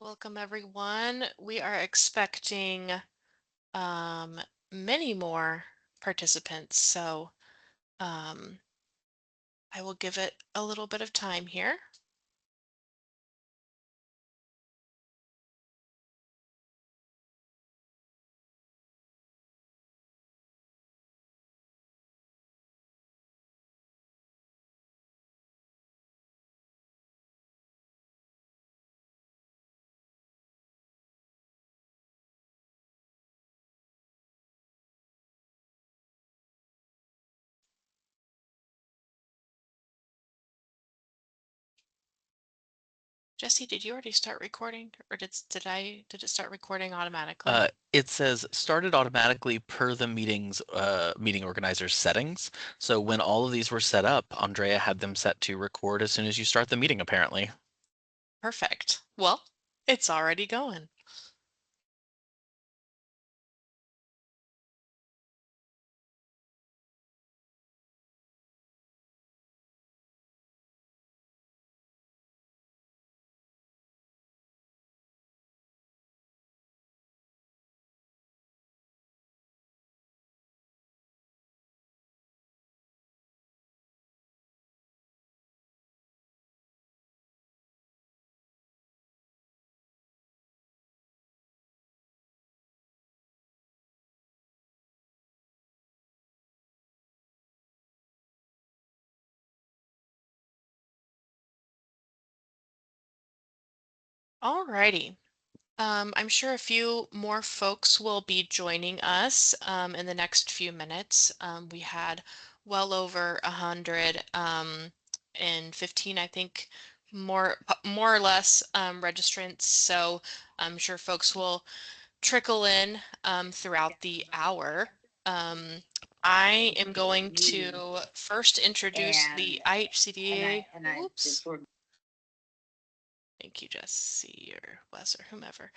Welcome everyone. We are expecting um, many more participants, so um, I will give it a little bit of time here. Jesse, did you already start recording, or did it start recording automatically? It says started automatically per the meeting organizer's settings. So when all of these were set up, Andrea had them set to record as soon as you start the meeting, apparently. Perfect. Well, it's already going. Alrighty. I'm sure a few more folks will be joining us in the next few minutes. We had well over 100 and 15, I think, more or less registrants. So I'm sure folks will trickle in throughout the hour. Um, I am going to first introduce the IHCDA. Whoops. Thank you, Jesse or Wes or whomever.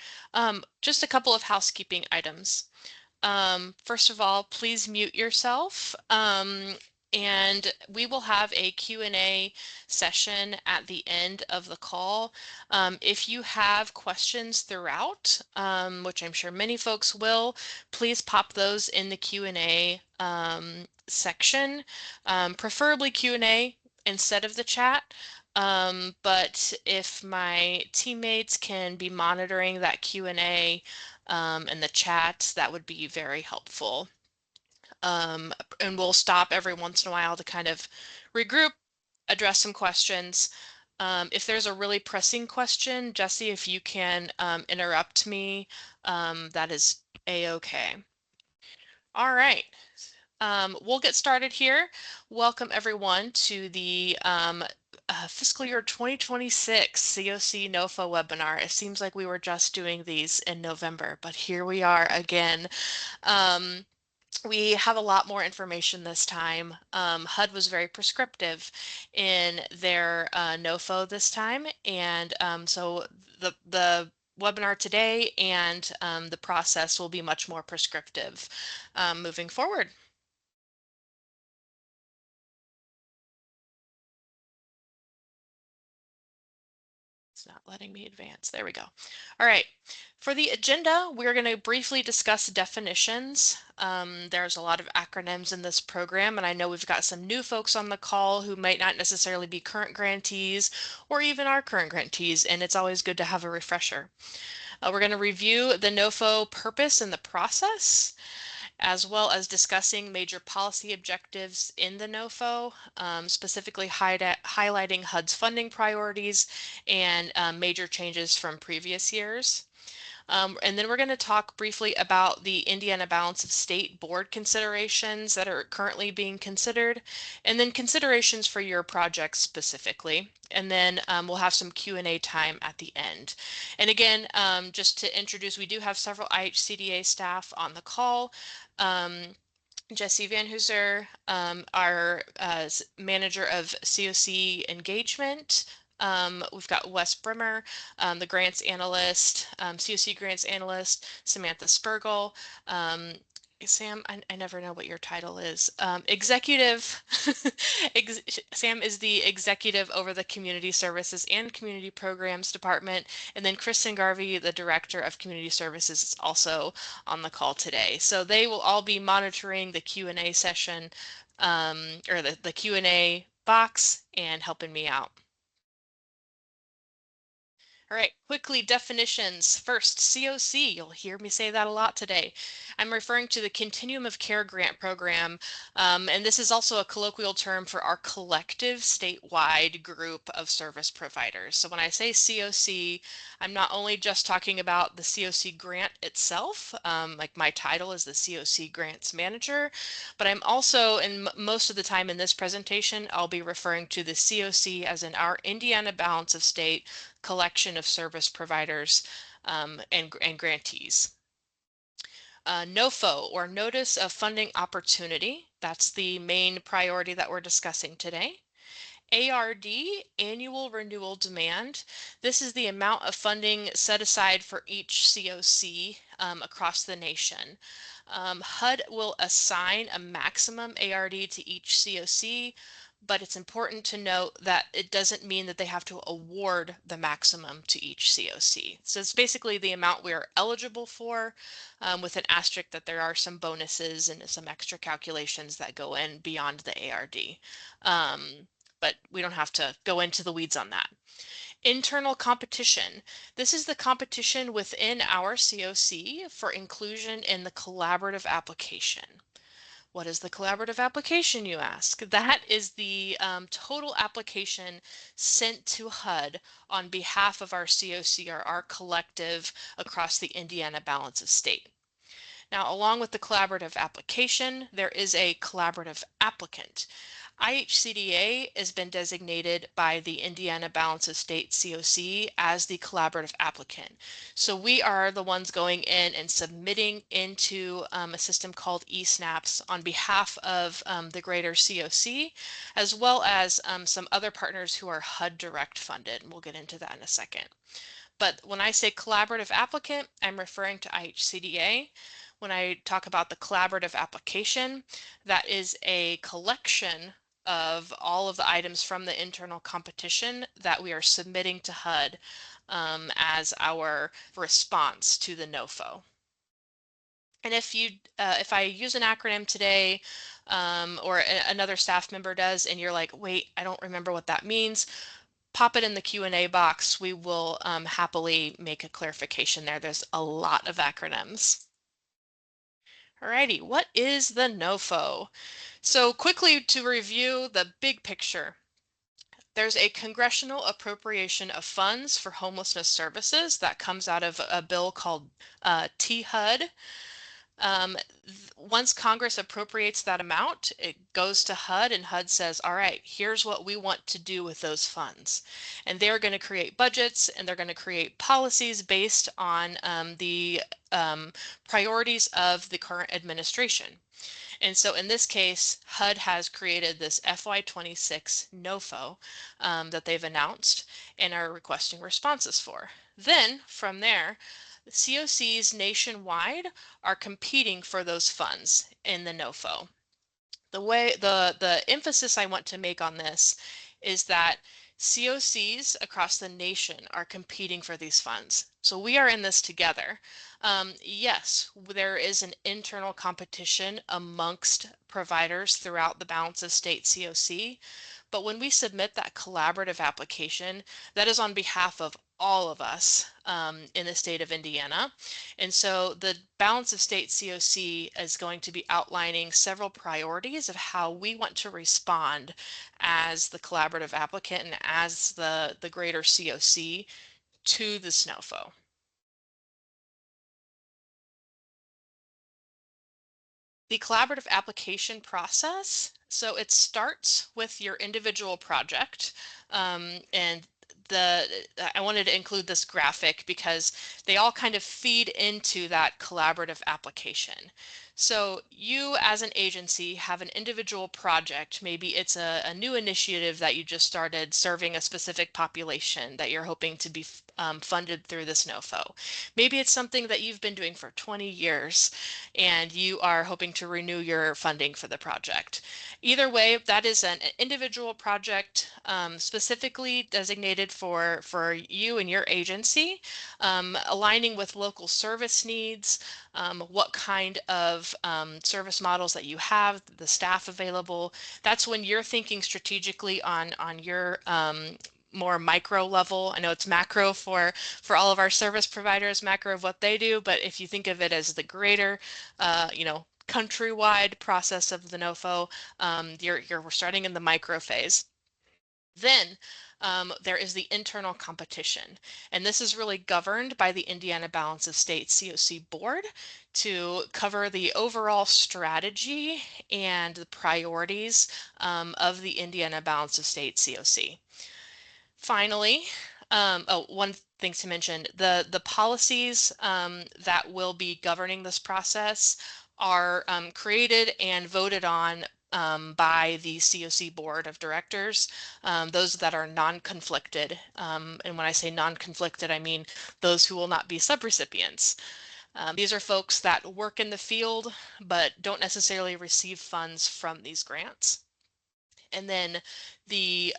Just a couple of housekeeping items. First of all, please mute yourself. And we will have a Q&A session at the end of the call. If you have questions throughout, which I'm sure many folks will, please pop those in the Q&A section, preferably Q&A instead of the chat. But if my teammates can be monitoring that Q&A and the chat, that would be very helpful. And we'll stop every once in a while to kind of regroup, address some questions. If there's a really pressing question, Jesse, if you can interrupt me, that is a-okay. All right. We'll get started here. Welcome everyone to the fiscal year 2026 CoC NOFO webinar. It seems like we were just doing these in November, but here we are again. We have a lot more information this time. HUD was very prescriptive in their NOFO this time, and so the webinar today and the process will be much more prescriptive moving forward. It's not letting me advance. There we go. All right. For the agenda, we're going to briefly discuss definitions. There's a lot of acronyms in this program, and I know we've got some new folks on the call who might not necessarily be current grantees or even our current grantees, and it's always good to have a refresher. We're going to review the NOFO purpose and the process, as well as discussing major policy objectives in the NOFO, specifically highlighting HUD's funding priorities and major changes from previous years. And then we're going to talk briefly about the Indiana Balance of State Board considerations that are currently being considered, and then considerations for your project specifically. And then we'll have some Q&A time at the end. And again, just to introduce, we do have several IHCDA staff on the call. Jesse Van Hooser, our manager of CoC engagement. We've got Wes Brimmer, the grants analyst, CoC grants analyst, Samantha Spurgel, Sam, I never know what your title is. Executive, Sam is the executive over the Community Services and Community Programs Department, and then Kristen Garvey, the Director of Community Services, is also on the call today. So they will all be monitoring the Q&A session, or the Q&A box and helping me out. All right, quickly definitions. First, CoC. You'll hear me say that a lot today. I'm referring to the Continuum of Care Grant Program, and this is also a colloquial term for our collective statewide group of service providers. So when I say CoC, I'm not only just talking about the CoC grant itself, like my title is the CoC Grants Manager, but I'm also, and most of the time in this presentation, I'll be referring to the CoC as in our Indiana Balance of State collection of service providers and grantees. NOFO, or Notice of Funding Opportunity, that's the main priority that we're discussing today. ARD, Annual Renewal Demand. This is the amount of funding set aside for each CoC across the nation. HUD will assign a maximum ARD to each CoC, but it's important to note that it doesn't mean that they have to award the maximum to each CoC. So it's basically the amount we are eligible for, with an asterisk that there are some bonuses and some extra calculations that go in beyond the ARD. But we don't have to go into the weeds on that. Internal competition. This is the competition within our CoC for inclusion in the collaborative application. What is the collaborative application, you ask? That is the total application sent to HUD on behalf of our CoC, or our collective across the Indiana Balance of State. Now, along with the collaborative application, there is a collaborative applicant. IHCDA has been designated by the Indiana Balance of State CoC as the collaborative applicant. So we are the ones going in and submitting into a system called eSNAPS on behalf of the greater CoC, as well as some other partners who are HUD direct funded. And we'll get into that in a second. But when I say collaborative applicant, I'm referring to IHCDA. When I talk about the collaborative application, that is a collection of all of the items from the internal competition that we are submitting to HUD as our response to the NOFO. And if I use an acronym today, or another staff member does, and you're like, wait, I don't remember what that means, pop it in the Q&A box. We will happily make a clarification there. There's a lot of acronyms. Alrighty, what is the NOFO? So quickly to review the big picture. There's a congressional appropriation of funds for homelessness services that comes out of a bill called THUD. Once Congress appropriates that amount, it goes to HUD, and HUD says, all right, here's what we want to do with those funds. And they're going to create budgets, and they're going to create policies based on the priorities of the current administration. And so in this case, HUD has created this FY26 NOFO that they've announced and are requesting responses for. Then from there, CoCs nationwide are competing for those funds in the NOFO. The emphasis I want to make on this is that CoCs across the nation are competing for these funds. So we are in this together. Yes, there is an internal competition amongst providers throughout the Balance of State CoC, but when we submit that collaborative application, that is on behalf of all of us in the state of Indiana. And so the Balance of State CoC is going to be outlining several priorities of how we want to respond as the collaborative applicant and as the greater CoC to the SNOFO. The collaborative application process, so it starts with your individual project, and I wanted to include this graphic because they all kind of feed into that collaborative application. So you as an agency have an individual project. Maybe it's a new initiative that you just started serving a specific population that you're hoping to be funded through this NOFO. Maybe it's something that you've been doing for 20 years and you are hoping to renew your funding for the project. Either way, that is an individual project specifically designated for you and your agency, aligning with local service needs, what kind of service models that you have, the staff available. That's when you're thinking strategically on your more micro level. I know it's macro for all of our service providers, macro of what they do, but if you think of it as the greater, countrywide process of the NOFO, we're starting in the micro phase. Then there is the internal competition, and this is really governed by the Indiana Balance of State CoC board to cover the overall strategy and the priorities of the Indiana Balance of State CoC. Finally, one thing to mention, the policies that will be governing this process are created and voted on by the CoC Board of Directors, those that are non-conflicted. And when I say non-conflicted, I mean those who will not be subrecipients. These are folks that work in the field but don't necessarily receive funds from these grants. And then the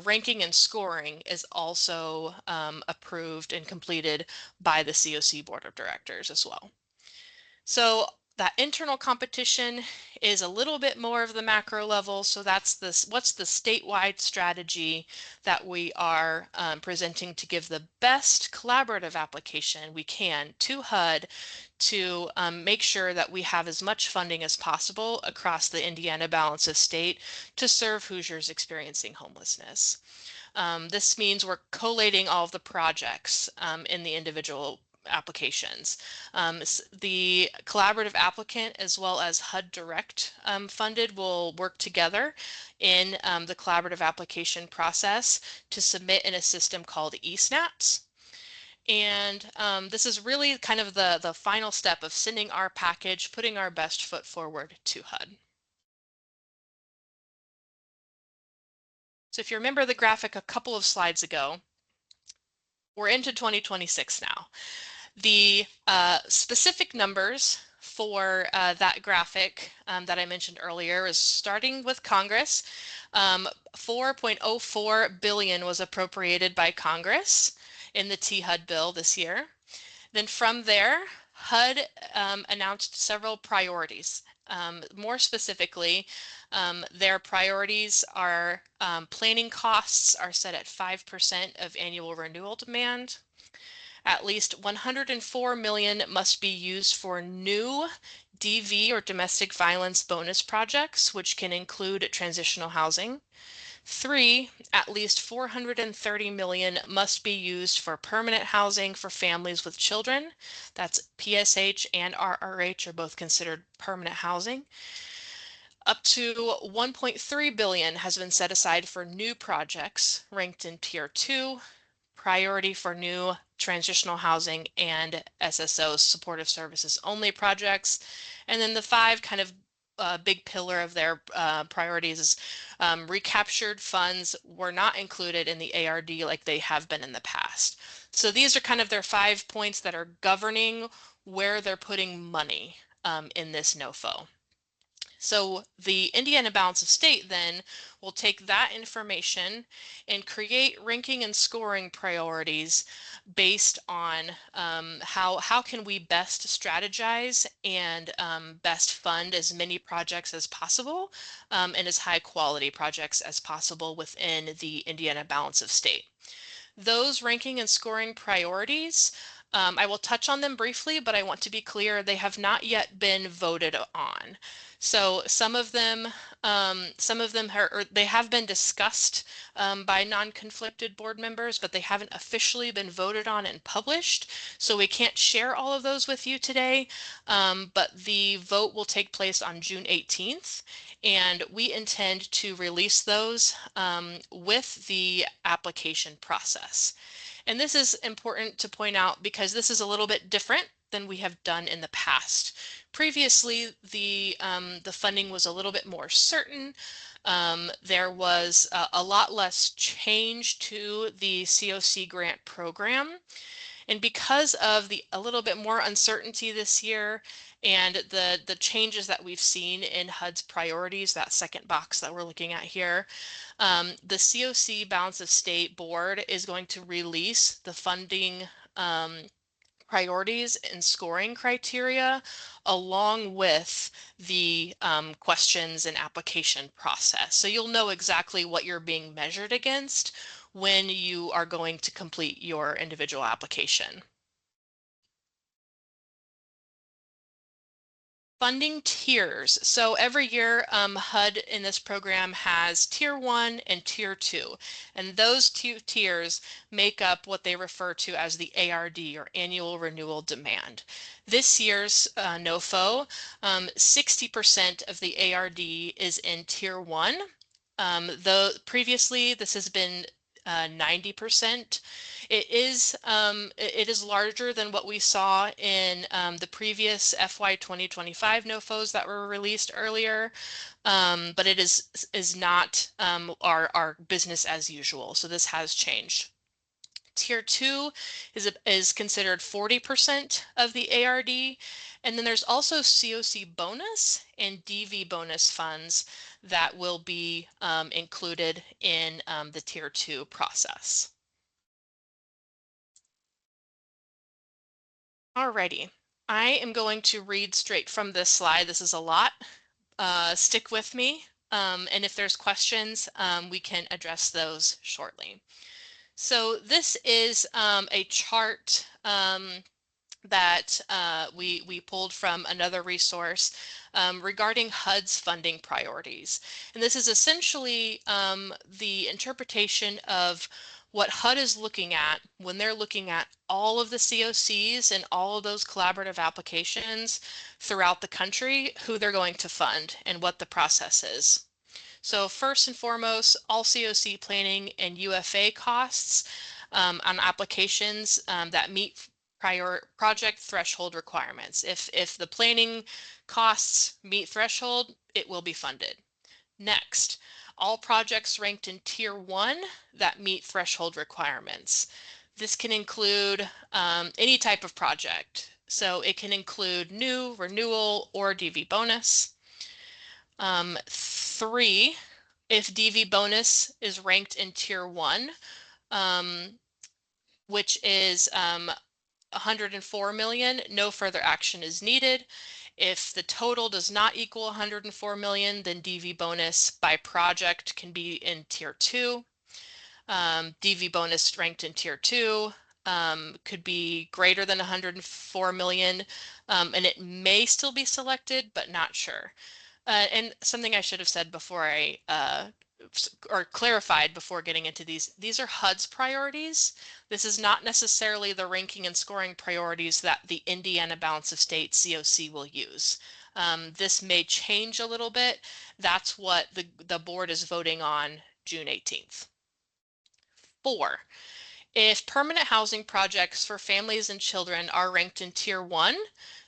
ranking and scoring is also approved and completed by the CoC Board of Directors as well. So that internal competition is a little bit more of the macro level. So that's what's the statewide strategy that we are presenting to give the best collaborative application we can to HUD to make sure that we have as much funding as possible across the Indiana Balance of State to serve Hoosiers experiencing homelessness. This means we're collating all of the projects in the individual applications. The collaborative applicant as well as HUD Direct funded will work together in the collaborative application process to submit in a system called eSnaps. And this is really kind of the final step of sending our package, putting our best foot forward to HUD. So if you remember the graphic a couple of slides ago, we're into 2026 now. The specific numbers for that graphic that I mentioned earlier is starting with Congress. 4.04 billion was appropriated by Congress in the T-HUD bill this year. Then from there, HUD announced several priorities. More specifically, their priorities are planning costs are set at 5% of annual renewal demand. At least 104 million must be used for new DV or domestic violence bonus projects, which can include transitional housing. 3, at least 430 million must be used for permanent housing for families with children. That's PSH and RRH are both considered permanent housing. Up to 1.3 billion has been set aside for new projects ranked in Tier 2, priority for new transitional housing and SSO supportive services only projects. And then the 5 kind of big pillar of their priorities is recaptured funds were not included in the ARD like they have been in the past. So these are kind of their 5 points that are governing where they're putting money in this NOFO. So the Indiana Balance of State then will take that information and create ranking and scoring priorities based on how can we best strategize and best fund as many projects as possible and as high quality projects as possible within the Indiana Balance of State. Those ranking and scoring priorities, I will touch on them briefly, but I want to be clear, they have not yet been voted on. So some of them they have been discussed by non-conflicted board members, but they haven't officially been voted on and published. So we can't share all of those with you today, but the vote will take place on June 18th. And we intend to release those with the application process. And this is important to point out because this is a little bit different than we have done in the past. Previously, the funding was a little bit more certain. There was a lot less change to the CoC grant program. And because of a little bit more uncertainty this year and the changes that we've seen in HUD's priorities, that second box that we're looking at here, the CoC Balance of State Board is going to release the funding priorities and scoring criteria along with the questions and application process. So you'll know exactly what you're being measured against when you are going to complete your individual application. Funding tiers. So every year, HUD in this program has Tier 1 and Tier 2, and those two tiers make up what they refer to as the ARD, or Annual Renewal Demand. This year's NOFO, 60% of the ARD is in Tier 1, though previously this has been 90%. It is larger than what we saw in the previous FY 2025 NOFOs that were released earlier, but it is not our business as usual. So this has changed. Tier 2 is considered 40% of the ARD, and then there's also CoC bonus and DV bonus funds that will be included in the Tier 2 process. Alrighty, I am going to read straight from this slide. This is a lot. Stick with me, and if there's questions, we can address those shortly. So this is a chart that we pulled from another resource regarding HUD's funding priorities. And this is essentially the interpretation of what HUD is looking at when they're looking at all of the CoCs and all of those collaborative applications throughout the country, who they're going to fund and what the process is. So first and foremost, all CoC planning and UFA costs on applications that meet prior project threshold requirements. If the planning costs meet threshold, it will be funded. Next, all projects ranked in Tier 1 that meet threshold requirements. This can include any type of project. So it can include new, renewal, or DV bonus. 3, if DV bonus is ranked in Tier 1, which is 104 million, no further action is needed. If the total does not equal 104 million, then DV bonus by project can be in Tier 2. DV bonus ranked in Tier 2 could be greater than 104 million, and it may still be selected, but not sure. And something I should have said before or clarified before getting into these are HUD's priorities. This is not necessarily the ranking and scoring priorities that the Indiana Balance of State CoC will use. This may change a little bit. That's what the board is voting on June 18th. 4, if permanent housing projects for families and children are ranked in Tier 1,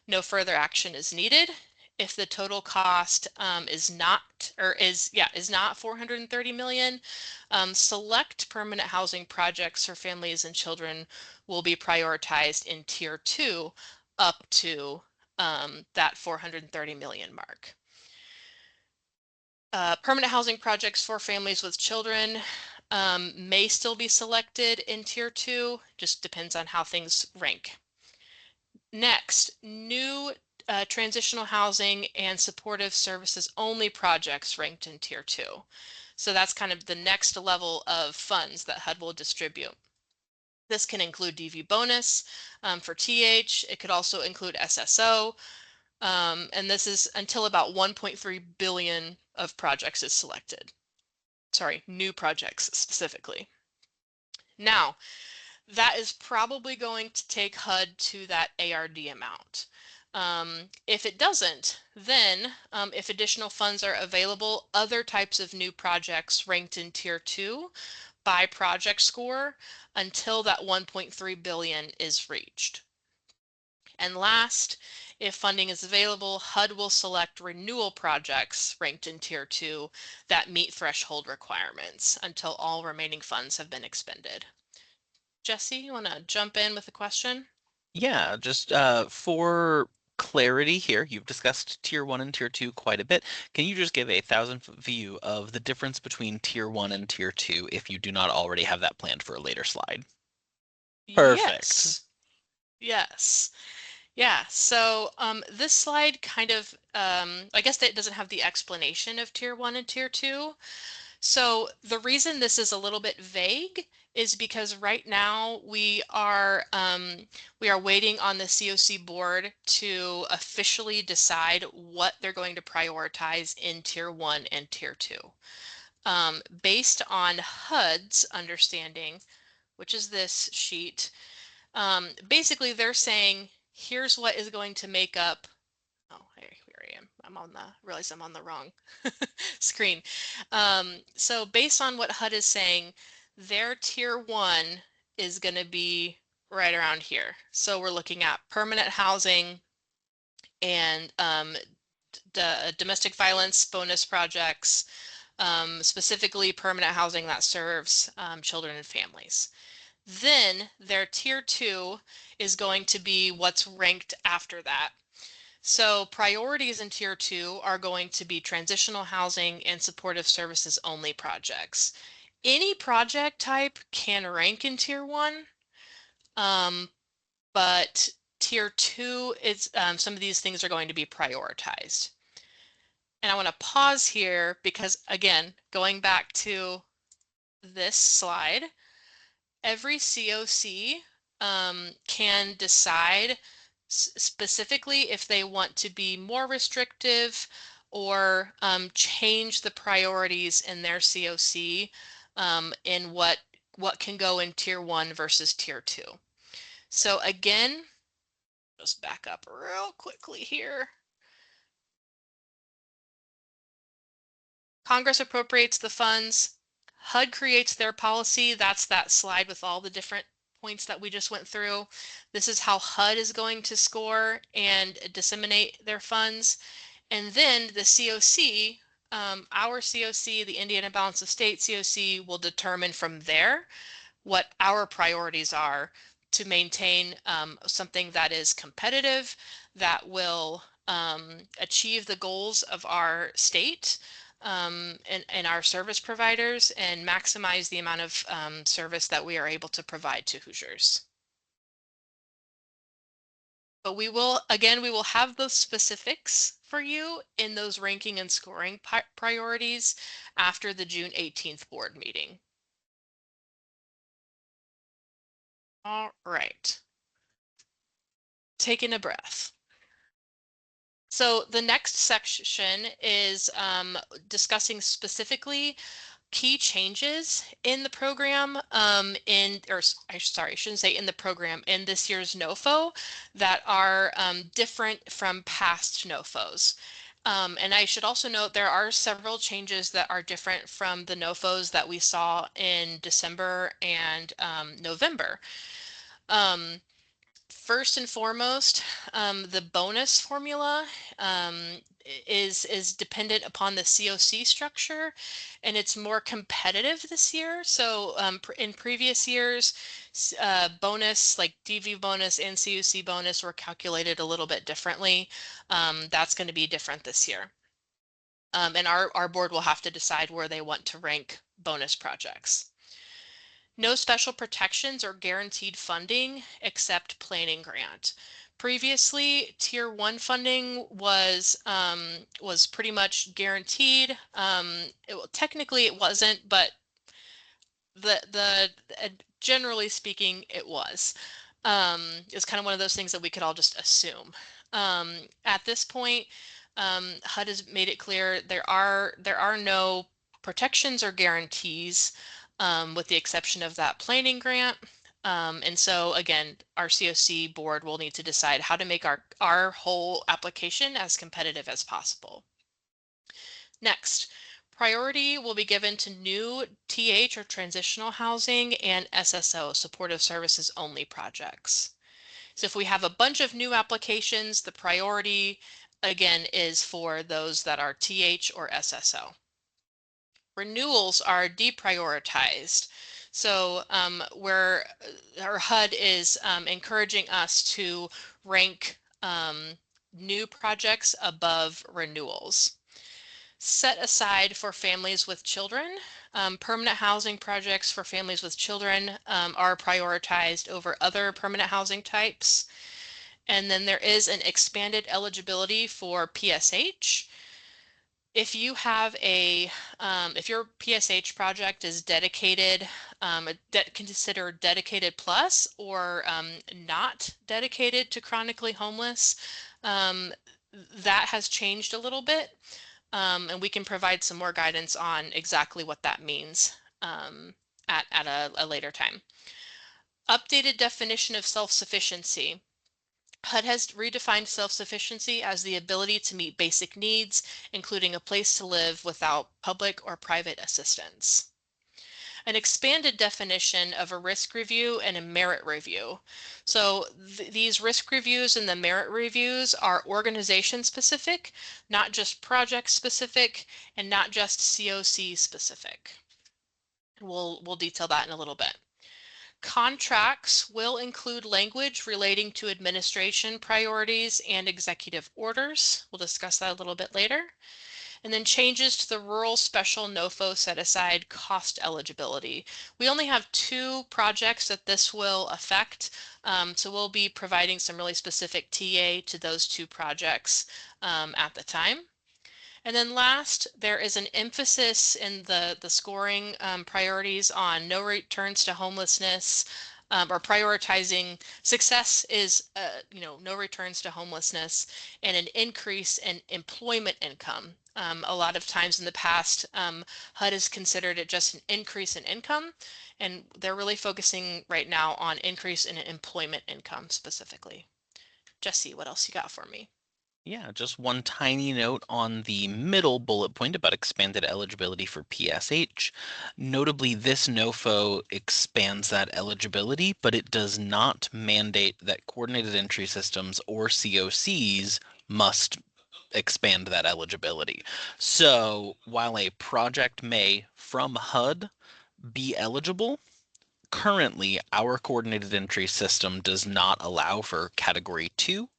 no further action is needed. If the total cost is not 430 million, select permanent housing projects for families and children will be prioritized in Tier 2 up to that 430 million mark. Permanent housing projects for families with children may still be selected in Tier 2, just depends on how things rank. Next, new transitional housing and supportive services only projects ranked in Tier 2. So that's kind of the next level of funds that HUD will distribute. This can include DV bonus for TH. It could also include SSO. And this is until about 1.3 billion of projects is selected. Sorry, new projects specifically. Now, that is probably going to take HUD to that ARD amount. If it doesn't, then if additional funds are available, other types of new projects ranked in Tier 2 by project score until that 1.3 billion is reached. And last, if funding is available, HUD will select renewal projects ranked in Tier 2 that meet threshold requirements until all remaining funds have been expended. Jesse, you want to jump in with a question? Yeah, just for clarity here, you've discussed tier one and tier two quite a bit. Can you just give a 1,000-foot view of the difference between tier one and tier two if you do not already have that planned for a later slide? Perfect. Yes. Yes. Yeah, so this slide kind of, I guess that doesn't have the explanation of Tier 1 and Tier 2. So the reason this is a little bit vague is because right now we are waiting on the CoC board to officially decide what they're going to prioritize in Tier 1 and Tier 2. Based on HUD's understanding, which is this sheet, basically they're saying here's what is going to make up. Oh, here I am. Realize I'm on the wrong screen. So based on what HUD is saying, their tier one is going to be right around here. So we're looking at permanent housing and domestic violence bonus projects, specifically permanent housing that serves children and families. Then their tier two is going to be what's ranked after that. So priorities in tier two are going to be transitional housing and supportive services only projects. Any project type can rank in tier one, um, but tier two is some of these things are going to be prioritized. And I want to pause here because again, going back to this slide, every CoC can decide specifically if they want to be more restrictive or change the priorities in their CoC in what can go in tier one versus tier two. So again, just back up real quickly here. Congress appropriates the funds. HUD creates their policy. That's that slide with all the different points that we just went through. This is how HUD is going to score and disseminate their funds. And then the CoC, our CoC, the Indiana Balance of State CoC, will determine from there what our priorities are to maintain something that is competitive, that will achieve the goals of our state and our service providers and maximize the amount of service that we are able to provide to Hoosiers. But we will, again, we will have those specifics for you in those ranking and scoring priorities after the June 18th board meeting. All right. Taking a breath. So the next section is discussing specifically key changes in the program sorry, I shouldn't say in the program, in this year's NOFO that are different from past NOFOs. And I should also note there are several changes that are different from the NOFOs that we saw in December and November. First and foremost, the bonus formula is dependent upon the CoC structure, and it's more competitive this year. So in previous years, bonus like DV bonus and CoC bonus were calculated a little bit differently. That's going to be different this year. And our board will have to decide where they want to rank bonus projects. No special protections or guaranteed funding except planning grant. Previously, Tier 1 funding was pretty much guaranteed. Technically it wasn't, but generally speaking, it was. It's kind of one of those things that we could all just assume. At this point, HUD has made it clear there are no protections or guarantees, with the exception of that planning grant. And so again, our CoC board will need to decide how to make our whole application as competitive as possible. Next, priority will be given to new TH or transitional housing and SSO, supportive services only projects. So if we have a bunch of new applications, the priority again is for those that are TH or SSO. Renewals are deprioritized. So where our HUD is encouraging us to rank new projects above renewals. Set aside for families with children. Permanent housing projects for families with children are prioritized over other permanent housing types. And then there is an expanded eligibility for PSH. If you have if your PSH project is dedicated, considered dedicated plus or not dedicated to chronically homeless, that has changed a little bit. And we can provide some more guidance on exactly what that means at a later time. Updated definition of self-sufficiency. HUD has redefined self-sufficiency as the ability to meet basic needs, including a place to live without public or private assistance. An expanded definition of a risk review and a merit review. So these risk reviews and the merit reviews are organization specific, not just project specific, and not just CoC specific. We'll detail that in a little bit. Contracts will include language relating to administration priorities and executive orders. We'll discuss that a little bit later. And then changes to the rural special NOFO set aside cost eligibility. We only have 2 projects that this will affect, so we'll be providing some really specific TA to those 2 projects at the time. And then last, there is an emphasis in the scoring priorities on no returns to homelessness, or prioritizing success is, no returns to homelessness, and an increase in employment income. A lot of times in the past, HUD has considered it just an increase in income, and they're really focusing right now on increase in employment income specifically. Jesse, what else you got for me? Yeah, just one tiny note on the middle bullet point about expanded eligibility for PSH. Notably, this NOFO expands that eligibility, but it does not mandate that coordinated entry systems or COCs must expand that eligibility. So while a project may, from HUD, be eligible, currently our coordinated entry system does not allow for category 2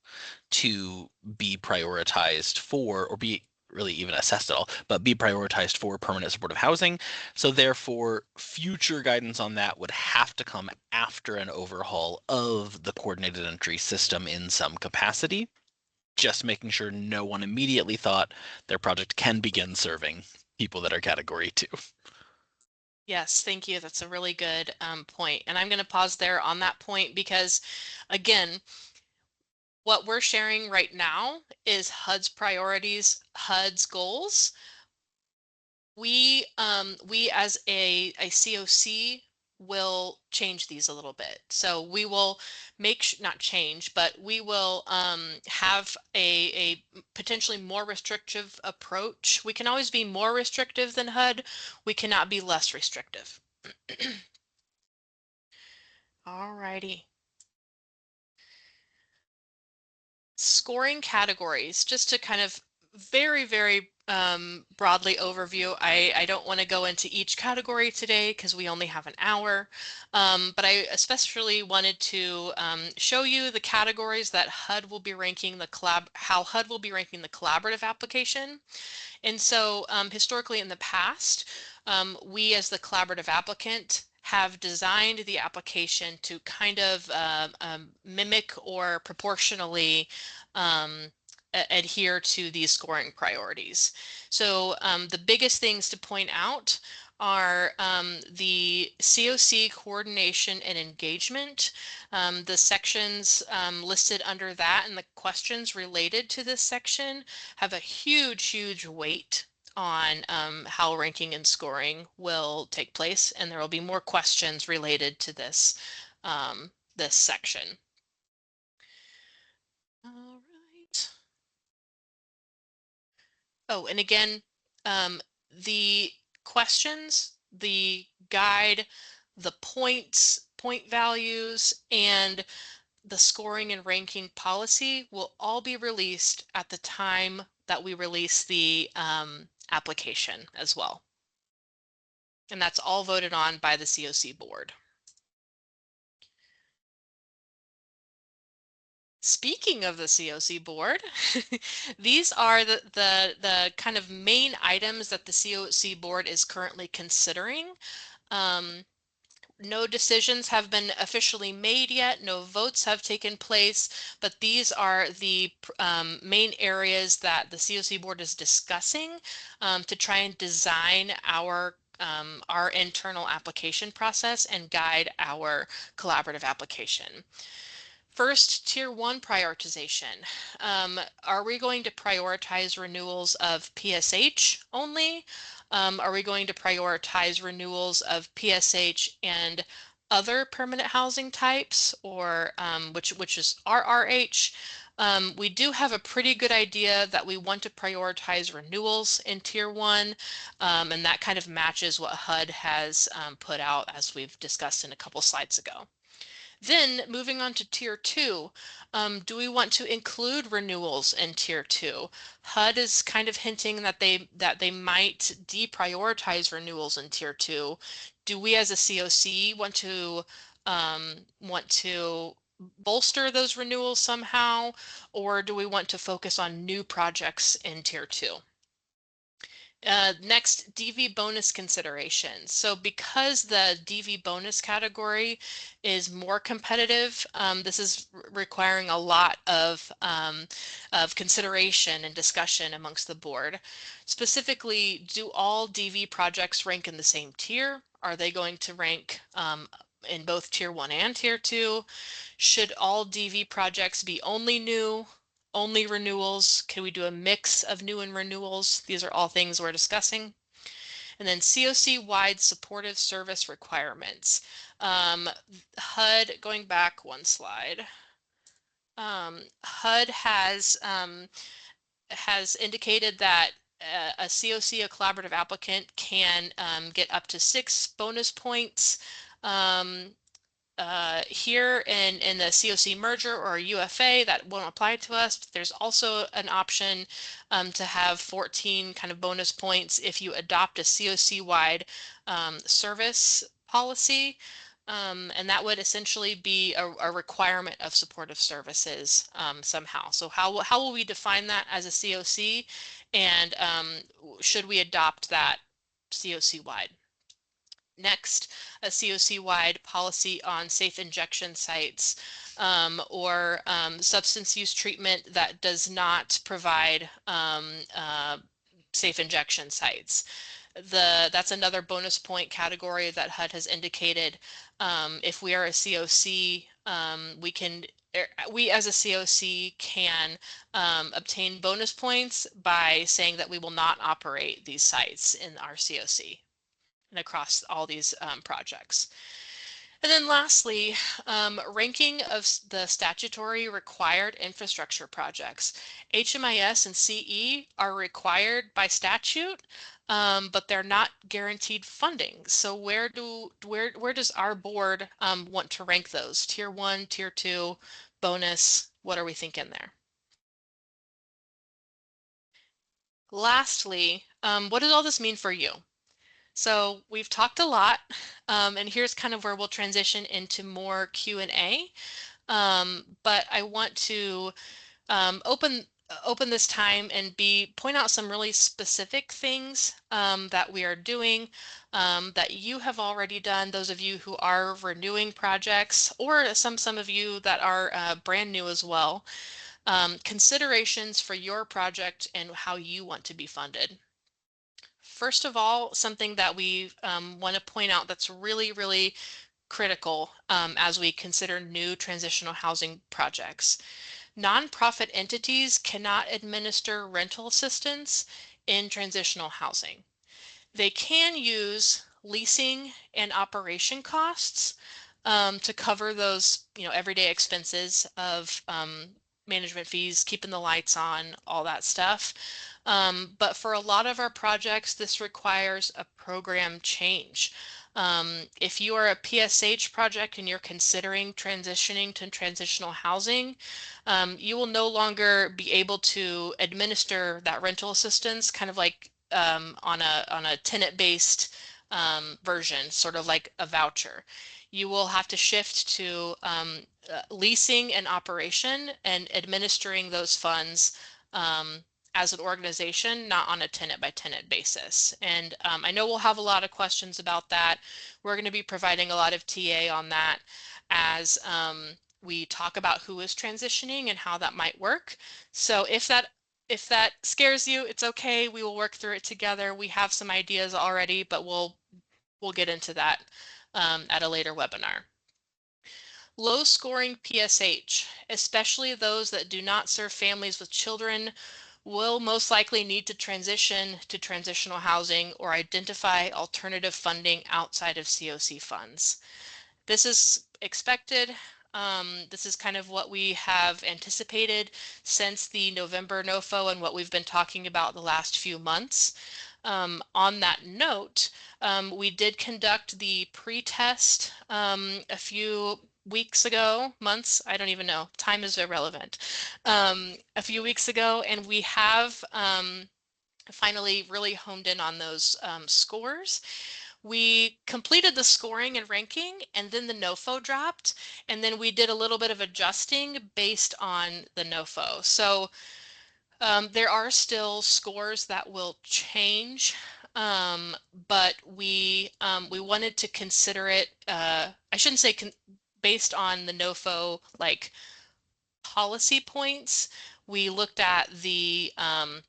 to be prioritized for, or be really even assessed at all, but be prioritized for permanent supportive housing. So therefore, future guidance on that would have to come after an overhaul of the coordinated entry system in some capacity, just making sure no one immediately thought their project can begin serving people that are category 2. Yes, thank you. That's a really good point. And I'm going to pause there on that point because, again, what we're sharing right now is HUD's priorities, HUD's goals. We as a CoC will change these a little bit. So we will not change, but we will have a potentially more restrictive approach. We can always be more restrictive than HUD. We cannot be less restrictive. Alrighty. Scoring categories, just to kind of very broadly overview. I don't want to go into each category today because we only have an hour, but I especially wanted to show you the categories that HUD will be ranking how HUD will be ranking the collaborative application. And so historically in the past, we as the collaborative applicant have designed the application to kind of mimic or proportionally adhere to these scoring priorities. So the biggest things to point out are the CoC coordination and engagement. The sections listed under that and the questions related to this section have a huge weight on how ranking and scoring will take place, and there will be more questions related to this this section. All right. Oh, and again, the questions, the guide, the points, point values, and the scoring and ranking policy will all be released at the time that we release the application as well. And that's all voted on by the CoC board. Speaking of the CoC board, these are the kind of main items that the CoC board is currently considering. No decisions have been officially made yet, no votes have taken place, but these are the main areas that the CoC board is discussing to try and design our internal application process and guide our collaborative application. First, Tier 1 prioritization. Are we going to prioritize renewals of PSH only? Are we going to prioritize renewals of PSH and other permanent housing types, or which is RRH? We do have a pretty good idea that we want to prioritize renewals in Tier 1, and that kind of matches what HUD has put out, as we've discussed in a couple slides ago. Then moving on to Tier 2, do we want to include renewals in Tier 2? HUD is kind of hinting that they might deprioritize renewals in Tier 2. Do we as a CoC want to bolster those renewals somehow, or do we want to focus on new projects in Tier 2? Next, DV bonus consideration. So because the DV bonus category is more competitive, this is requiring a lot of consideration and discussion amongst the board. Specifically, do all DV projects rank in the same tier? Are they going to rank in both Tier 1 and Tier 2? Should all DV projects be only new? Only renewals? Can we do a mix of new and renewals? These are all things we're discussing. And then CoC-wide supportive service requirements. HUD, going back one slide, HUD has indicated that a CoC, a collaborative applicant, can get up to 6 bonus points here in the CoC merger or UFA. That won't apply to us. But there's also an option to have 14 kind of bonus points if you adopt a CoC-wide service policy. And that would essentially be a requirement of supportive services somehow. So how will we define that as a CoC, and should we adopt that CoC-wide? Next, a CoC-wide policy on safe injection sites or substance use treatment that does not provide safe injection sites. That's another bonus point category that HUD has indicated. If we are a CoC, we as a CoC can obtain bonus points by saying that we will not operate these sites in our CoC and across all these projects. And then lastly, ranking of the statutory required infrastructure projects. HMIS and CE are required by statute, but they're not guaranteed funding. So where does our board want to rank those? Tier 1, Tier 2, bonus? What are we thinking there? Lastly, what does all this mean for you? So we've talked a lot, and here's kind of where we'll transition into more Q&A. But I want to open this time and point out some really specific things that we are doing that you have already done. Those of you who are renewing projects, or some of you that are brand new as well. Considerations for your project and how you want to be funded. First of all, something that we want to point out that's really, really critical as we consider new transitional housing projects. Nonprofit entities cannot administer rental assistance in transitional housing. They can use leasing and operation costs to cover those, everyday expenses of management fees, keeping the lights on, all that stuff. But for a lot of our projects, this requires a program change. If you are a PSH project and you're considering transitioning to transitional housing, you will no longer be able to administer that rental assistance kind of like on a tenant-based version, sort of like a voucher. You will have to shift to leasing and operation and administering those funds as an organization, not on a tenant by tenant basis. And I know we'll have a lot of questions about that. We're going to be providing a lot of TA on that as we talk about who is transitioning and how that might work. So if that scares you, it's okay. We will work through it together. We have some ideas already, but we'll get into that at a later webinar. Low scoring PSH, especially those that do not serve families with children, will most likely need to transition to transitional housing or identify alternative funding outside of CoC funds. This is expected. This is kind of what we have anticipated since the November NOFO and what we've been talking about the last few months. On that note, we did conduct the pre-test a few weeks ago, months, I don't even know, time is irrelevant, a few weeks ago, and we have finally really honed in on those scores. We completed the scoring and ranking, and then the NOFO dropped, and then we did a little bit of adjusting based on the NOFO. So there are still scores that will change, but we wanted to consider it. I shouldn't say based on the NOFO like policy points. We looked at the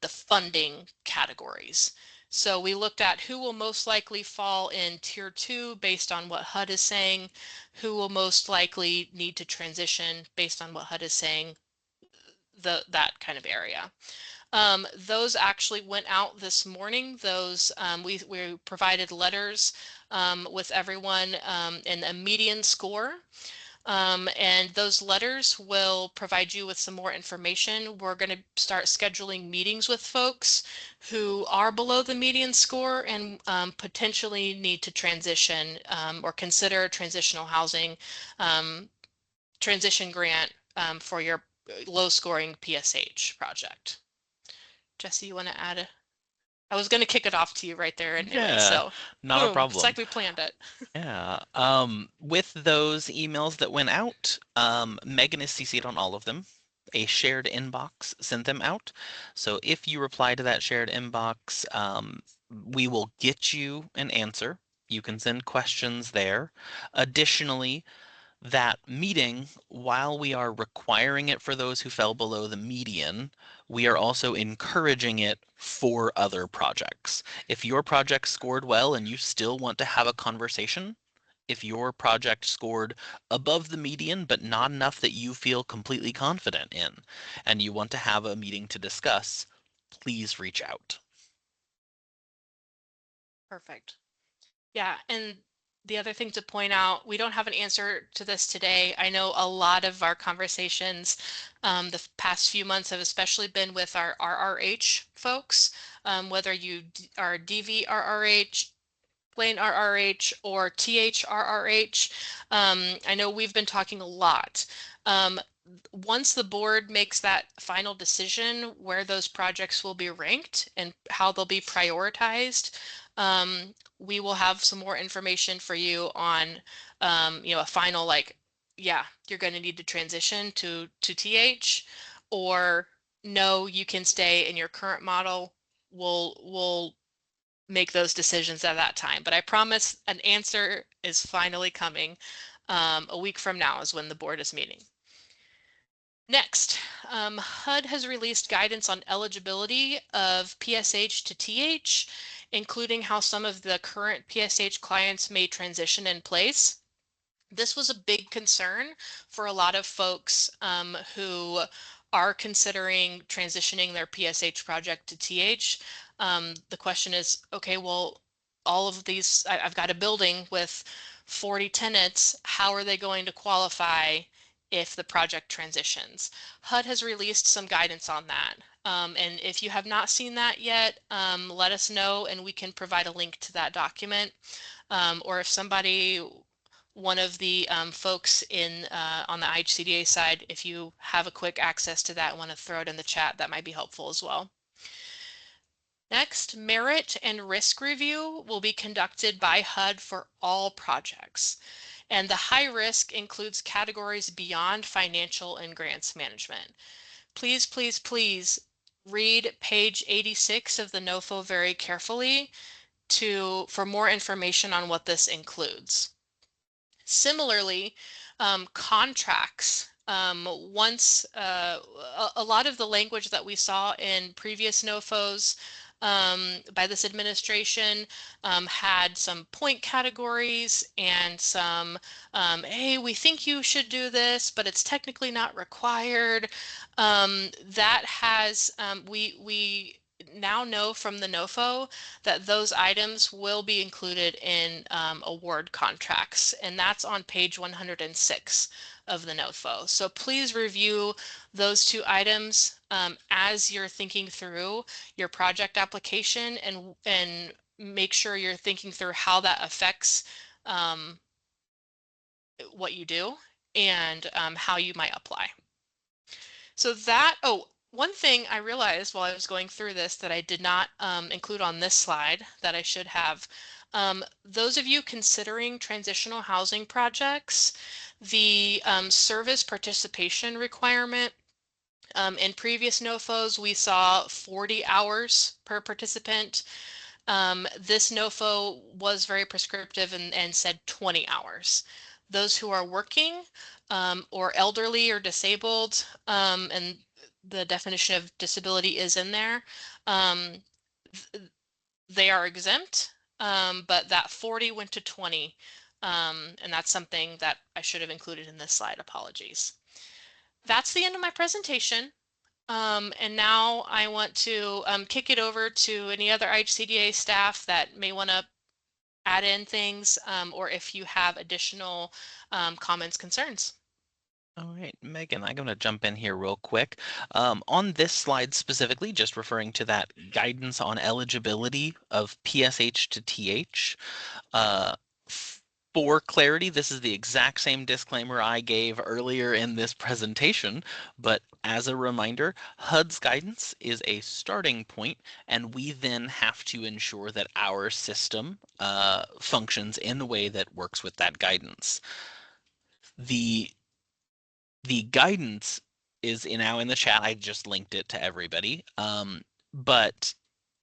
funding categories. So we looked at who will most likely fall in tier 2 based on what HUD is saying, who will most likely need to transition based on what HUD is saying, that kind of area. Those actually went out this morning. Those we provided letters with everyone in a median score. And those letters will provide you with some more information. We're going to start scheduling meetings with folks who are below the median score and potentially need to transition or consider transitional housing transition grant for your low scoring PSH project. Jesse, you want to add I was going to kick it off to you right there anyway, Yeah, so not a boom, it's problem. like we planned it. Yeah. With those emails that went out, Megan is CC'd on all of them. A shared inbox sent them out. So if you reply to that shared inbox, we will get you an answer. You can send questions there. Additionally, that meeting, while we are requiring it for those who fell below the median, we are also encouraging it for other projects. If your project scored well and you still want to have a conversation, if your project scored above the median but not enough that you feel completely confident in, and you want to have a meeting to discuss, please reach out. Perfect. Yeah, and the other thing to point out, we don't have an answer to this today. I know a lot of our conversations the past few months have especially been with our RRH folks, whether you are DVRRH, plain RRH, or THRRH. I know we've been talking a lot. Once the board makes that final decision where those projects will be ranked and how they'll be prioritized, we will have some more information for you on, a final like, yeah, you're going to need to transition to TH, or no, you can stay in your current model. We'll make those decisions at that time. But I promise an answer is finally coming. A week from now is when the board is meeting. Next, HUD has released guidance on eligibility of PSH to TH, including how some of the current PSH clients may transition in place. This was a big concern for a lot of folks who are considering transitioning their PSH project to TH. The question is, okay, well, all of these, I've got a building with 40 tenants. How are they going to qualify if the project transitions? HUD has released some guidance on that. And if you have not seen that yet, let us know and we can provide a link to that document. or if somebody, one of the folks in on the IHCDA side, if you have a quick access to that and want to throw it in the chat, that might be helpful as well. Next, merit and risk review will be conducted by HUD for all projects. And the high risk includes categories beyond financial and grants management. Please, please, please read page 86 of the NOFO very carefully for more information on what this includes. Similarly, contracts. A lot of the language that we saw in previous NOFOs by this administration had some point categories and some, hey, we think you should do this, but it's technically not required. That has, we now know from the NOFO that those items will be included in award contracts, and that's on page 106 of the NOFO. So please review those two items as you're thinking through your project application, and make sure you're thinking through how that affects what you do and how you might apply. So one thing I realized while I was going through this that I did not include on this slide that I should have. Those of you considering transitional housing projects, the service participation requirement, in previous NOFOs, we saw 40 hours per participant. This NOFO was very prescriptive and said 20 hours. Those who are working or elderly or disabled, and the definition of disability is in there, they are exempt, but that 40 went to 20, and that's something that I should have included in this slide. Apologies. That's the end of my presentation. And now I want to kick it over to any other IHCDA staff that may want to add in things, or if you have additional comments, concerns. All right, Megan, I'm going to jump in here real quick. On this slide specifically, just referring to that guidance on eligibility of PSH to TH. For clarity, this is the exact same disclaimer I gave earlier in this presentation, but as a reminder, HUD's guidance is a starting point, and we then have to ensure that our system functions in a way that works with that guidance. The guidance is now in the chat. I just linked it to everybody, but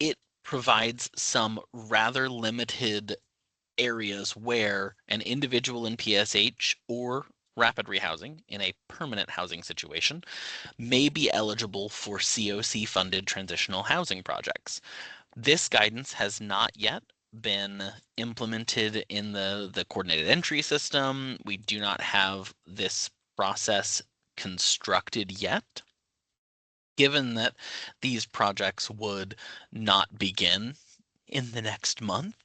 it provides some rather limited areas where an individual in PSH or rapid rehousing in a permanent housing situation may be eligible for CoC funded transitional housing projects. This guidance has not yet been implemented in the coordinated entry system. We do not have this process constructed yet. Given that these projects would not begin in the next month,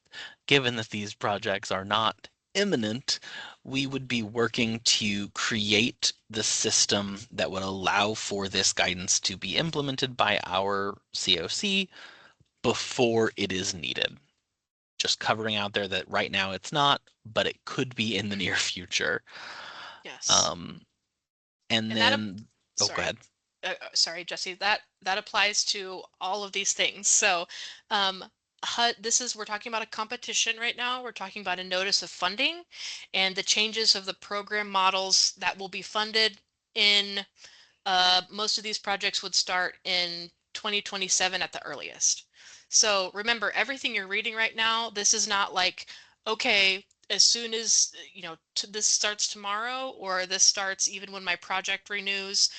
given that these projects are not imminent, we would be working to create the system that would allow for this guidance to be implemented by our CoC before it is needed. Just covering out there that right now it's not, but it could be in the near future. Yes. And then, oh, go Sorry. ahead. Sorry, Jesse, that applies to all of these things. So we're talking about a competition right now. We're talking about a notice of funding and the changes of the program models that will be funded in most of these projects would start in 2027 at the earliest. So remember, everything you're reading right now, this is not like, okay, as soon as, this starts tomorrow, or this starts even when my project renews.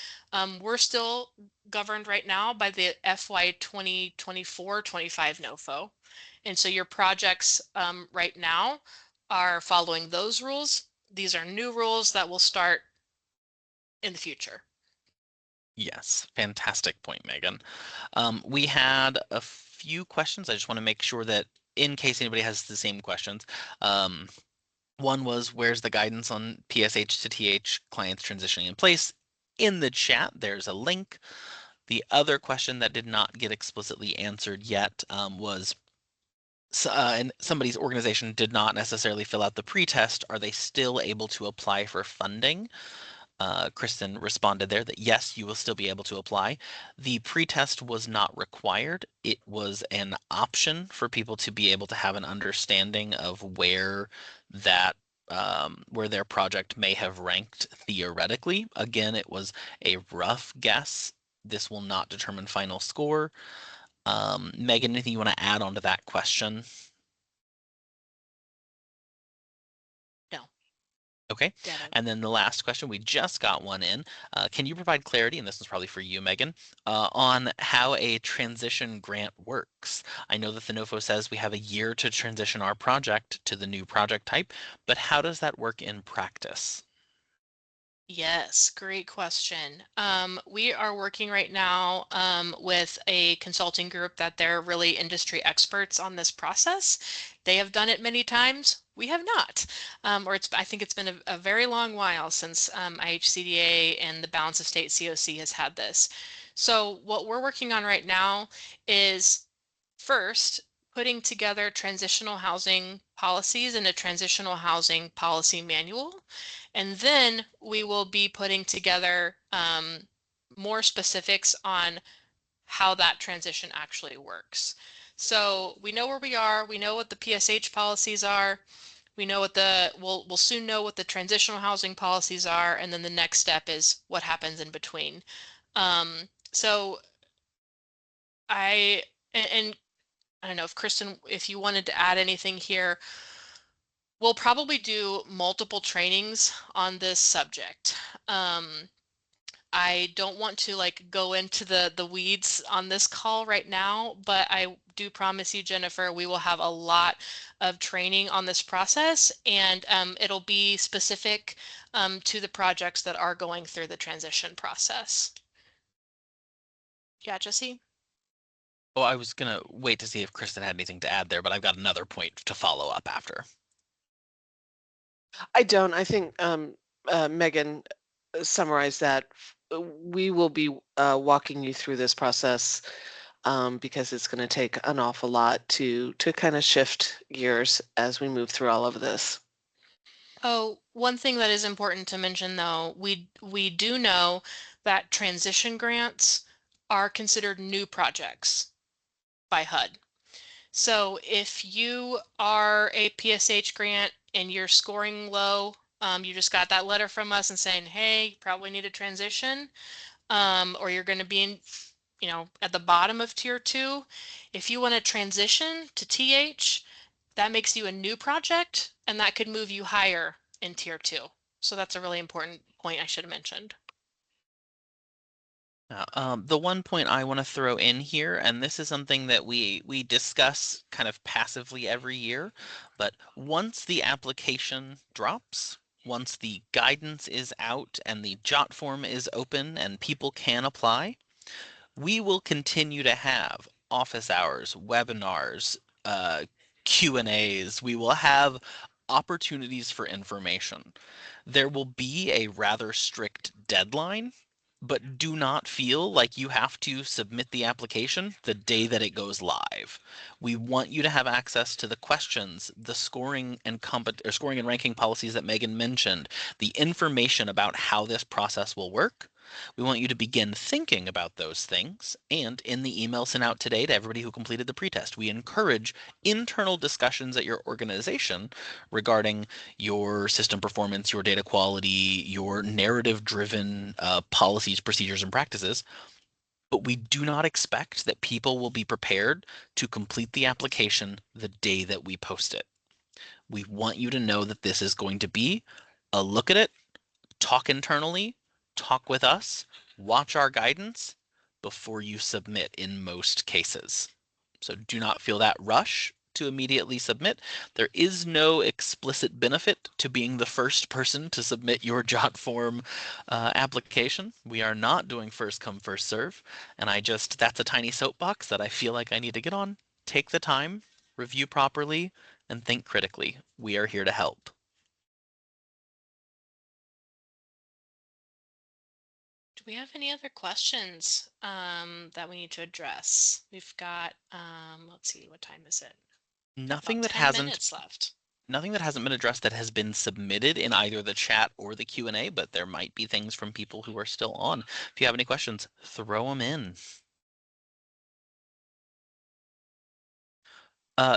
We're still governed right now by the FY 2024-25 NOFO. And so your projects right now are following those rules. These are new rules that will start in the future. Yes, fantastic point, Megan. We had a few questions. I just want to make sure that in case anybody has the same questions. One was, where's the guidance on PSH to TH clients transitioning in place? In the chat, there's a link. The other question that did not get explicitly answered yet was, and somebody's organization did not necessarily fill out the pretest, are they still able to apply for funding? Kristen responded there that yes, you will still be able to apply. The pretest was not required. It was an option for people to be able to have an understanding of that where their project may have ranked theoretically. Again, it was a rough guess. This will not determine final score. Megan, anything you want to add on to that question? No, Okay. ditto. And then the last question, we just got one in. Can you provide clarity, and this is probably for you, Megan, on how a transition grant works? I know that the NOFO says we have a year to transition our project to the new project type, but how does that work in practice? Yes, great question. We are working right now with a consulting group that they're really industry experts on this process. They have done it many times. We have not. I think it's been a very long while since IHCDA and the Balance of State CoC has had this. So what we're working on right now is first putting together transitional housing policies and a transitional housing policy manual. And then we will be putting together more specifics on how that transition actually works. So we know where we are, we know what the PSH policies are, we know what we'll soon know what the transitional housing policies are, and then the next step is what happens in between. So I, and I don't know if Kristen, if you wanted to add anything here, we'll probably do multiple trainings on this subject. I don't want to like go into the weeds on this call right now, but I do promise you, Jennifer, we will have a lot of training on this process, and it'll be specific to the projects that are going through the transition process. Yeah, Jesse? Oh, I was gonna wait to see if Kristen had anything to add there, but I've got another point to follow up after. I don't. I think Megan summarized that. We will be walking you through this process because it's going to take an awful lot to kind of shift gears as we move through all of this. Oh, one thing that is important to mention though, we do know that transition grants are considered new projects by HUD. So if you are a PSH grant and you're scoring low, you just got that letter from us and saying, hey, you probably need a transition, or you're going to be in, at the bottom of tier 2. If you want to transition to TH, that makes you a new project and that could move you higher in tier 2. So that's a really important point I should have mentioned. Now, the one point I want to throw in here, and this is something that we discuss kind of passively every year, but once the application drops, once the guidance is out and the jot form is open and people can apply, we will continue to have office hours, webinars, uh, Q&As. We will have opportunities for information. There will be a rather strict deadline, but do not feel like you have to submit the application the day that it goes live. We want you to have access to the questions, the scoring and ranking policies that Megan mentioned, the information about how this process will work. We want you to begin thinking about those things. And in the email sent out today to everybody who completed the pretest, we encourage internal discussions at your organization regarding your system performance, your data quality, your narrative driven policies, procedures, and practices. But we do not expect that people will be prepared to complete the application the day that we post it. We want you to know that this is going to be a look at it, talk internally, talk with us, watch our guidance before you submit in most cases. So do not feel that rush to immediately submit. There is no explicit benefit to being the first person to submit your jot form application. We are not doing first come, first serve. And that's a tiny soapbox that I feel like I need to get on. Take the time, review properly, and think critically. We are here to help. Do we have any other questions that we need to address? We've got, let's see, what time is it? Nothing About that 10 hasn't minutes left. nothing that hasn't been addressed that has been submitted in either the chat or the Q&A, but there might be things from people who are still on. If you have any questions, throw them in.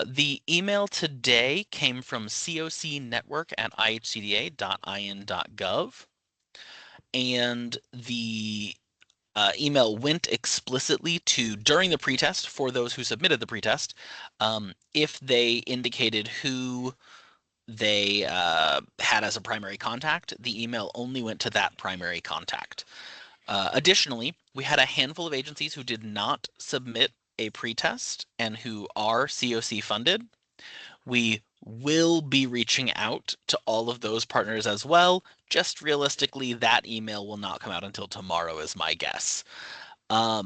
The email today came from cocnetwork@ihcda.in.gov, and the email went explicitly to during the pretest for those who submitted the pretest. If they indicated who they had as a primary contact, the email only went to that primary contact. Additionally, we had a handful of agencies who did not submit a pretest and who are CoC funded. We will be reaching out to all of those partners as well. Just realistically, that email will not come out until tomorrow is my guess. A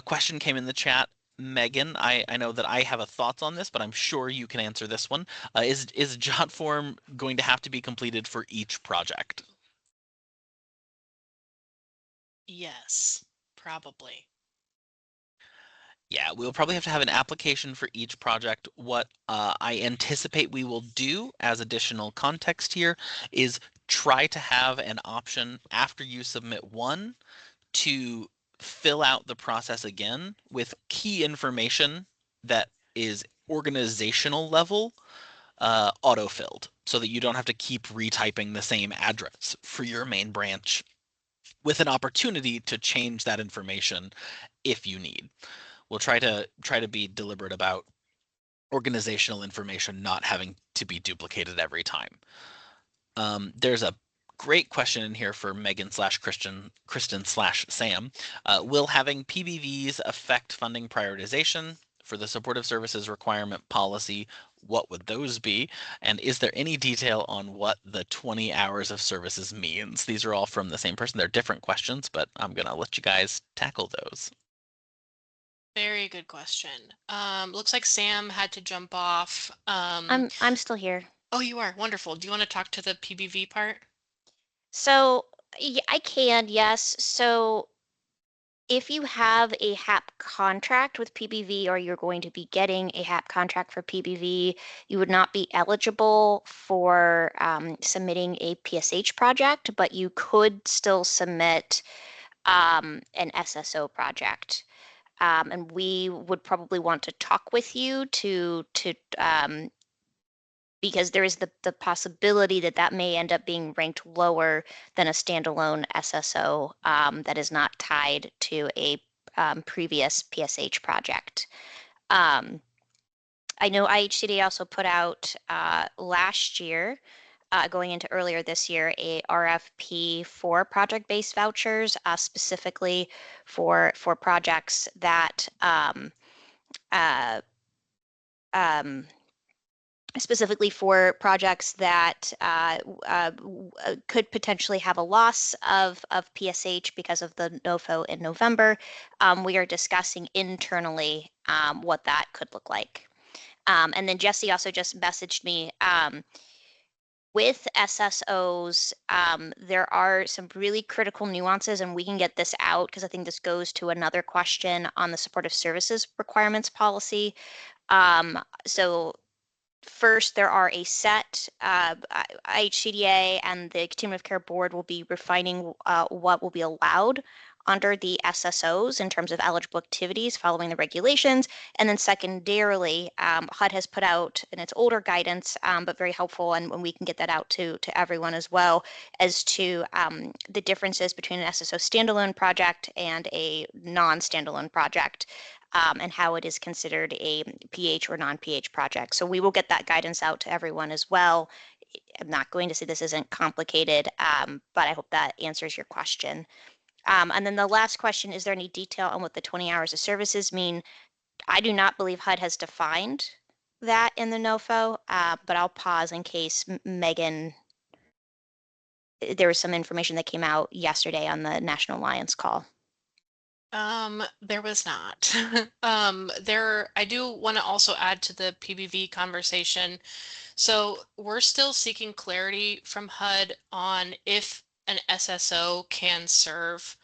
question came in the chat. Megan, I know that I have a thoughts on this, but I'm sure you can answer this one. Is JotForm going to have to be completed for each project? Yes, probably. Yeah, we'll probably have to have an application for each project. What I anticipate we will do as additional context here is try to have an option after you submit one to fill out the process again with key information that is organizational level auto-filled so that you don't have to keep retyping the same address for your main branch with an opportunity to change that information if you need. We'll try to be deliberate about organizational information not having to be duplicated every time. There's a great question in here for Megan/Kristen/Sam. Will having PBVs affect funding prioritization for the supportive services requirement policy? What would those be? And is there any detail on what the 20 hours of services means? These are all from the same person. They're different questions, but I'm gonna let you guys tackle those. Very good question. Looks like Sam had to jump off. I'm still here. Oh, you are. Wonderful. Do you want to talk to the PBV part? So I can, yes. So if you have a HAP contract with PBV or you're going to be getting a HAP contract for PBV, you would not be eligible for submitting a PSH project, but you could still submit an SSO project. And we would probably want to talk with you to because there is the possibility that that may end up being ranked lower than a standalone SSO that is not tied to a previous PSH project. I know IHCD also put out last year, going into earlier this year, a RFP for project-based vouchers, specifically for projects that specifically for projects that could potentially have a loss of PSH because of the NOFO in November. We are discussing internally what that could look like. And then Jesse also just messaged me with SSOs, there are some really critical nuances, and we can get this out because I think this goes to another question on the supportive services requirements policy. So first, there are a set, IHCDA and the Continuum of Care Board will be refining what will be allowed under the SSOs in terms of eligible activities following the regulations. And then secondarily, HUD has put out in its older guidance, but very helpful, and we can get that out to everyone as well, as to the differences between an SSO standalone project and a non-standalone project. And how it is considered a PH or non-PH project. So we will get that guidance out to everyone as well. I'm not going to say this isn't complicated, but I hope that answers your question. And then the last question, is there any detail on what the 20 hours of services mean? I do not believe HUD has defined that in the NOFO, but I'll pause in case Megan, there was some information that came out yesterday on the National Alliance call. There was not. I do want to also add to the PBV conversation. So we're still seeking clarity from HUD on if an SSO can serve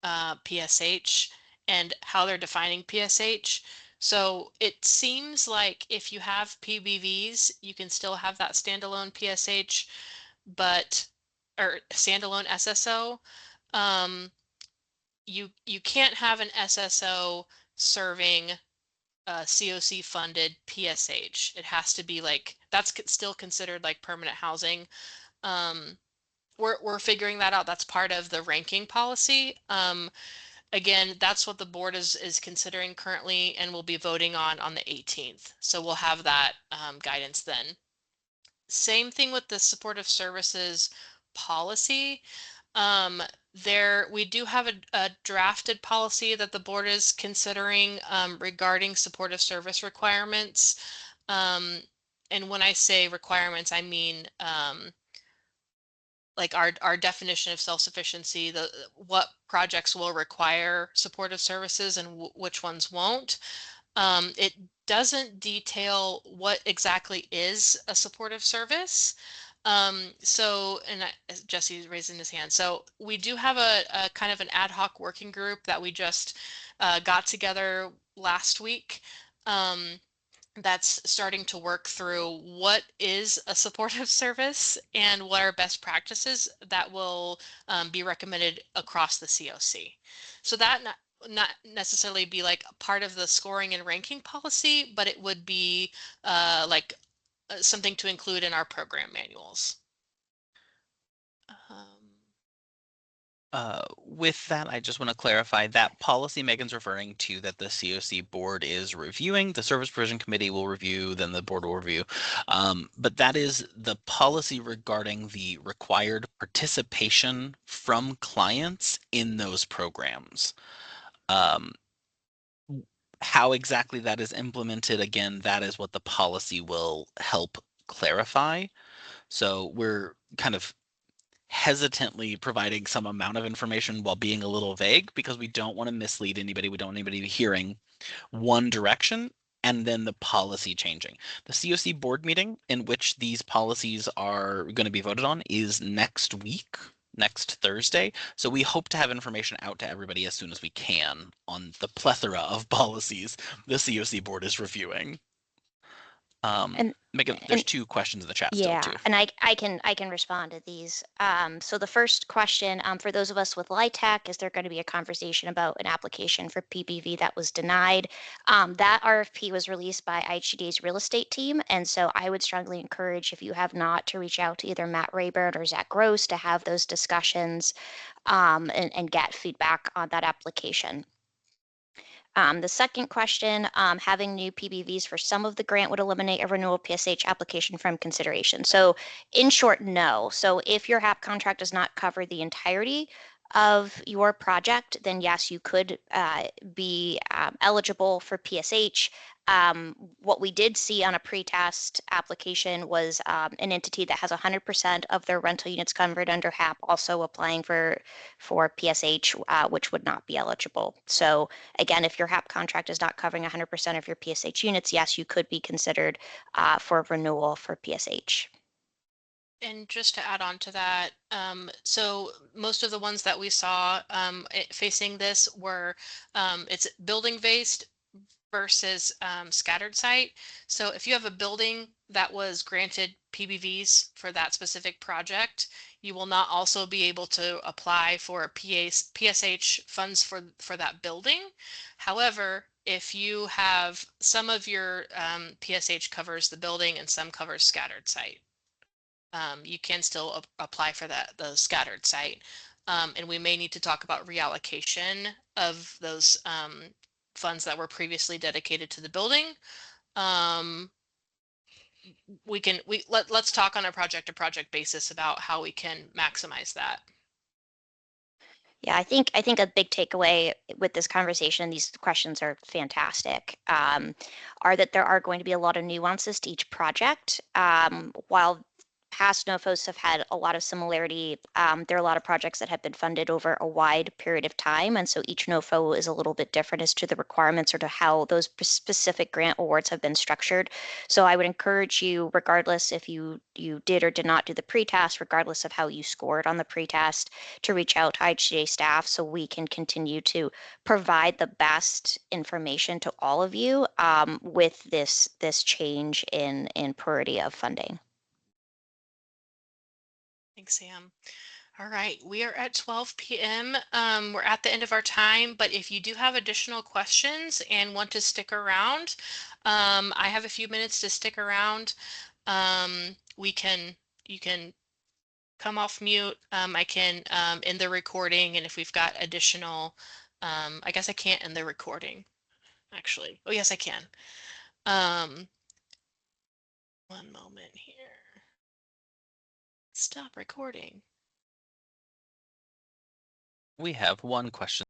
PSH and how they're defining PSH. So it seems like if you have PBVs, you can still have that standalone PSH, or standalone SSO. You can't have an SSO serving a COC funded PSH. It has to be like, that's still considered like permanent housing. We're figuring that out. That's part of the ranking policy. Again, that's what the board is considering currently and will be voting on the 18th. So we'll have that guidance then. Same thing with the supportive services policy. We do have a drafted policy that the board is considering regarding supportive service requirements. And when I say requirements, I mean like our definition of self-sufficiency, what projects will require supportive services and which ones won't. It doesn't detail what exactly is a supportive service. Jesse's raising his hand. So we do have a kind of an ad hoc working group that we just got together last week. That's starting to work through what is a supportive service and what are best practices that will be recommended across the COC. So that not necessarily be like part of the scoring and ranking policy, but it would be something to include in our program manuals. With that, I just want to clarify that policy Megan's referring to that the COC board is reviewing. The Service Provision Committee will review, then the board will review. But that is the policy regarding the required participation from clients in those programs. How exactly that is implemented, again, that is what the policy will help clarify. So we're kind of hesitantly providing some amount of information while being a little vague because we don't want to mislead anybody. We don't want anybody hearing one direction and then the policy changing. The COC board meeting in which these policies are going to be voted on is next week, next Thursday. So we hope to have information out to everybody as soon as we can on the plethora of policies the COC board is reviewing. And Megan, there's two questions in the chat still too. and I can respond to these. So the first question, for those of us with LIHTC, is there going to be a conversation about an application for PBV that was denied? That RFP was released by IHDA's real estate team, and so I would strongly encourage, if you have not, to reach out to either Matt Rayburn or Zach Gross to have those discussions and get feedback on that application. The second question, having new PBVs for some of the grant would eliminate a renewal PSH application from consideration. So in short, no. So if your HAP contract does not cover the entirety of your project, then yes, you could be eligible for PSH. What we did see on a pre-test application was an entity that has 100% of their rental units covered under HAP also applying for PSH, which would not be eligible. So again, if your HAP contract is not covering 100% of your PSH units, yes, you could be considered for renewal for PSH. And just to add on to that, so most of the ones that we saw facing this were it's building based versus scattered site. So if you have a building that was granted PBVs for that specific project, you will not also be able to apply for PSH funds for that building. However, if you have some of your PSH covers the building and some covers scattered site, you can still apply for the scattered site. And we may need to talk about reallocation of those funds that were previously dedicated to the building. Let's talk on a project to project basis about how we can maximize that. Yeah, I think a big takeaway with this conversation, these questions are fantastic, are that there are going to be a lot of nuances to each project. While past NOFOs have had a lot of similarity. There are a lot of projects that have been funded over a wide period of time, and so each NOFO is a little bit different as to the requirements or to how those specific grant awards have been structured. So I would encourage you, regardless if you did or did not do the pretest, regardless of how you scored on the pretest, to reach out to IHJ staff so we can continue to provide the best information to all of you with this change in priority of funding. Thanks, Sam. All right, we are at 12 p.m. We're at the end of our time, but if you do have additional questions and want to stick around, I have a few minutes to stick around. You can come off mute. I can end the recording, and if we've got additional, I guess I can't end the recording, actually. Oh, yes, I can. One moment here. Stop recording. We have one question